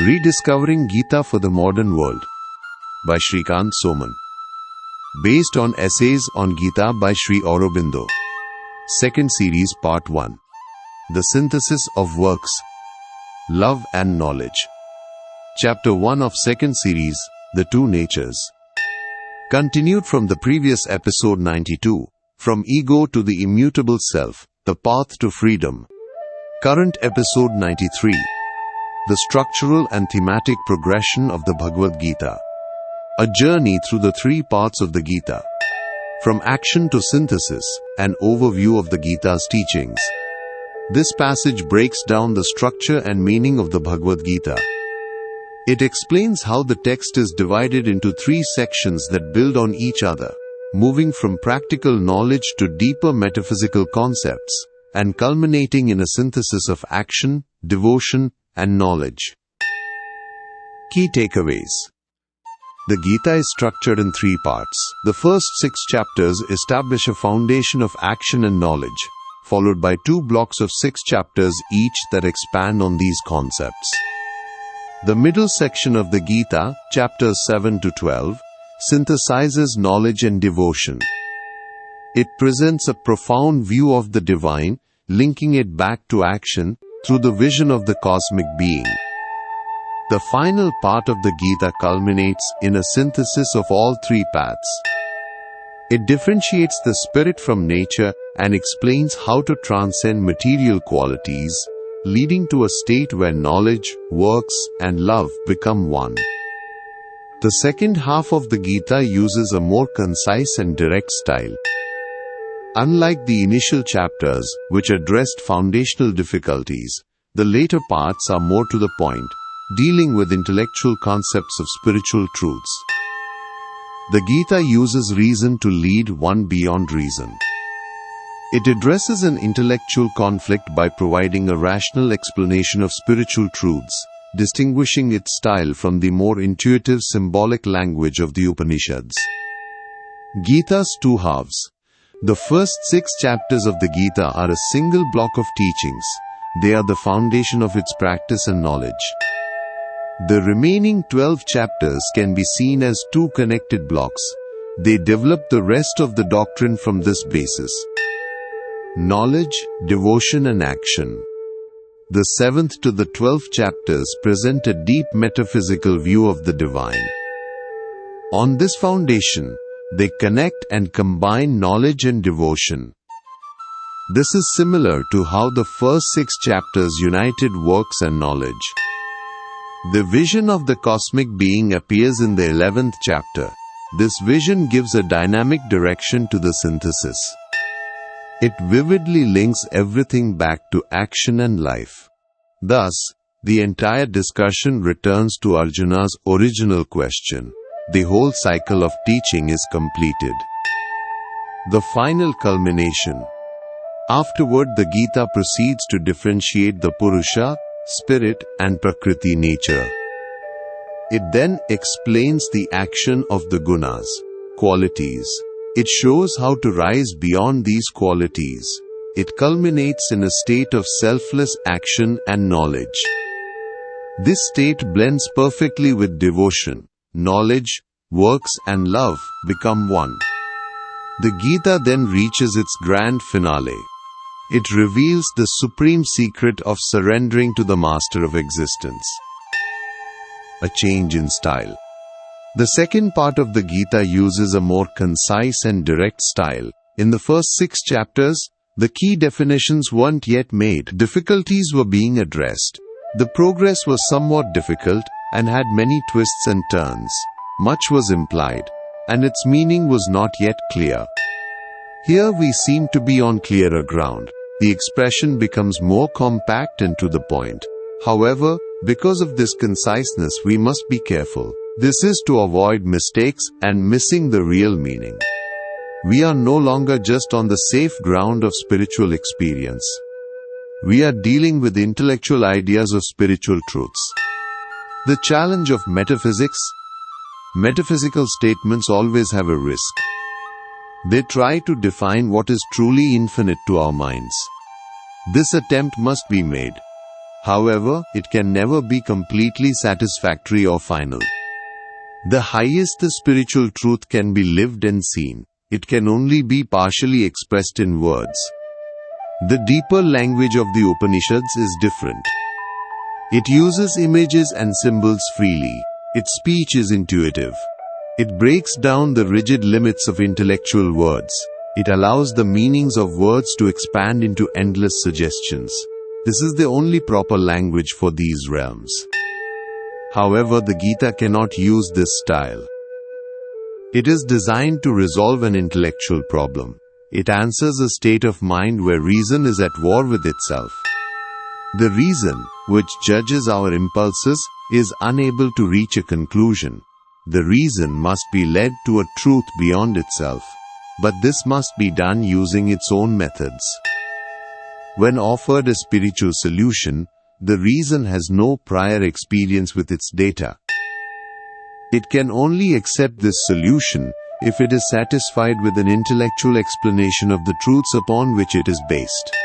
Rediscovering Gita for the Modern World by Shrikant Soman. Based on essays on Gita by Sri Aurobindo. Second series, Part 1. The Synthesis of Works, Love and Knowledge. Chapter 1 of second series, The Two Natures. Continued from the previous episode 92, From Ego to the Immutable Self, The Path to Freedom. Current episode 93. The structural and thematic progression of the Bhagavad Gita. A journey through the three parts of the Gita. From action to synthesis, an overview of the Gita's teachings. This passage breaks down the structure and meaning of the Bhagavad Gita. It explains how the text is divided into three sections that build on each other, moving from practical knowledge to deeper metaphysical concepts, and culminating in a synthesis of action, devotion, and knowledge. Key takeaways. The Gita is structured in three parts. The first 6 chapters establish a foundation of action and knowledge, followed by 2 blocks of 6 chapters each that expand on these concepts. The middle section of the Gita, chapters 7 to 12, synthesizes knowledge and devotion. It presents a profound view of the divine, linking it back to action through the vision of the cosmic being. The final part of the Gita culminates in a synthesis of all three paths. It differentiates the spirit from nature and explains how to transcend material qualities, leading to a state where knowledge, works, and love become one. The second half of the Gita uses a more concise and direct style. Unlike the initial chapters, which addressed foundational difficulties, the later parts are more to the point, dealing with intellectual concepts of spiritual truths. The Gita uses reason to lead one beyond reason. It addresses an intellectual conflict by providing a rational explanation of spiritual truths, distinguishing its style from the more intuitive symbolic language of the Upanishads. Gita's two halves. The first 6 chapters of the Gita are a single block of teachings. They are the foundation of its practice and knowledge. The remaining 12 chapters can be seen as 2 connected blocks. They develop the rest of the doctrine from this basis. Knowledge, devotion, and action. The 7th to the 12th chapters present a deep metaphysical view of the divine. On this foundation, they connect and combine knowledge and devotion. This is similar to how the first 6 chapters united works and knowledge. The vision of the cosmic being appears in the 11th chapter. This vision gives a dynamic direction to the synthesis. It vividly links everything back to action and life. Thus, the entire discussion returns to Arjuna's original question. The whole cycle of teaching is completed. The final culmination. Afterward, the Gita proceeds to differentiate the Purusha, spirit, and Prakriti nature. It then explains the action of the gunas, qualities. It shows how to rise beyond these qualities. It culminates in a state of selfless action and knowledge. This state blends perfectly with devotion. Knowledge, works, and love become one. The Gita then reaches its grand finale. It reveals the supreme secret of surrendering to the master of existence. A change in style. The second part of the Gita uses a more concise and direct style. In the first 6 chapters, the key definitions weren't yet made. Difficulties were being addressed. The progress was somewhat difficult and had many twists and turns. Much was implied, and its meaning was not yet clear. Here we seem to be on clearer ground. The expression becomes more compact and to the point. However, because of this conciseness, we must be careful. This is to avoid mistakes and missing the real meaning. We are no longer just on the safe ground of spiritual experience. We are dealing with intellectual ideas of spiritual truths. The challenge of metaphysics. Metaphysical statements always have a risk. They try to define what is truly infinite to our minds. This attempt must be made. However, it can never be completely satisfactory or final. The highest the spiritual truth can be lived and seen. It can only be partially expressed in words. The deeper language of the Upanishads is different. It uses images and symbols freely. Its speech is intuitive. It breaks down the rigid limits of intellectual words. It allows the meanings of words to expand into endless suggestions. This is the only proper language for these realms. However, the Gita cannot use this style. It is designed to resolve an intellectual problem. It answers a state of mind where reason is at war with itself. The reason, which judges our impulses, is unable to reach a conclusion. The reason must be led to a truth beyond itself. But this must be done using its own methods. When offered a spiritual solution, the reason has no prior experience with its data. It can only accept this solution if it is satisfied with an intellectual explanation of the truths upon which it is based.